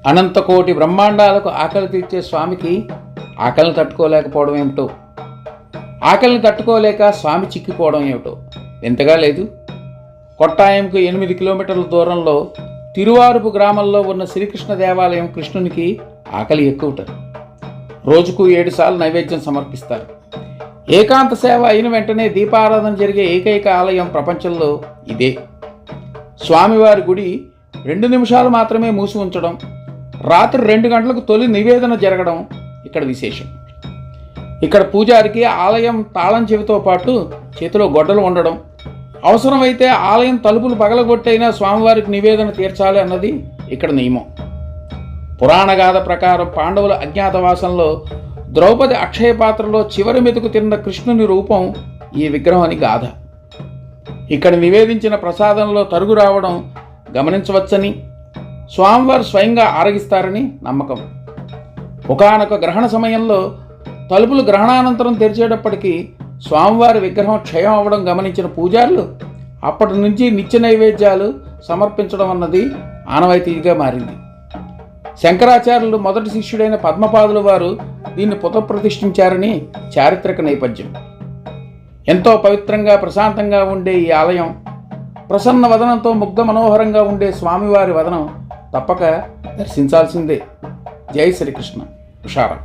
అనంతకోటి బ్రహ్మాండాలకు ఆకలి తీర్చే స్వామికి ఆకలిని తట్టుకోలేకపోవడం ఏమిటో, ఆకలిని తట్టుకోలేక స్వామి చిక్కిపోవడం ఏమిటో ఎంతగా లేదు. కొట్టాయంకు 8 కిలోమీటర్ల దూరంలో తిరువారుపు గ్రామంలో ఉన్న శ్రీకృష్ణ దేవాలయం కృష్ణునికి ఆకలి ఎక్కువట. రోజుకు 7 సార్లు నైవేద్యం సమర్పిస్తారు. ఏకాంత సేవ అయిన వెంటనే దీపారాధన జరిగే ఏకైక ఆలయం ప్రపంచంలో ఇదే. స్వామివారి గుడి 2 నిమిషాలు మాత్రమే మూసి ఉంచడం, రాత్రి 2 గంటలకు తొలి నివేదన జరగడం ఇక్కడ విశేషం. ఇక్కడ పూజారికి ఆలయం తాళం చెవితో పాటు చేతిలో గొడ్డలు ఉండడం, అవసరమైతే ఆలయం తలుపులు పగలగొట్టైనా స్వామివారికి నివేదన తీర్చాలి అన్నది ఇక్కడ నియమం. పురాణగాథ ప్రకారం పాండవుల అజ్ఞాతవాసంలో ద్రౌపది అక్షయ పాత్రలో చివరి మెతుకు తిన్న కృష్ణుని రూపం ఈ విగ్రహం అని గాథ. ఇక్కడ నివేదించిన ప్రసాదంలో తరుగు రావడం గమనించవచ్చని, స్వామివారు స్వయంగా ఆరగిస్తారని నమ్మకం. ఒకానొక గ్రహణ సమయంలో తలుపులు గ్రహణానంతరం తెరిచేటప్పటికీ స్వామివారి విగ్రహం క్షయం అవ్వడం గమనించిన పూజారులు అప్పటి నుంచి నిత్య నైవేద్యాలు సమర్పించడం అన్నది ఆనవాయితీగా మారింది. శంకరాచార్యులు మొదటి శిష్యుడైన పద్మపాదుల వారు దీన్ని పునఃప్రతిష్ఠించారని చారిత్రక నేపథ్యం. ఎంతో పవిత్రంగా ప్రశాంతంగా ఉండే ఈ ఆలయం, ప్రసన్న వదనంతో ముగ్ధ మనోహరంగా ఉండే స్వామివారి వదనం తప్పక దర్శించాల్సిందే. జై శ్రీకృష్ణ. హుషారా.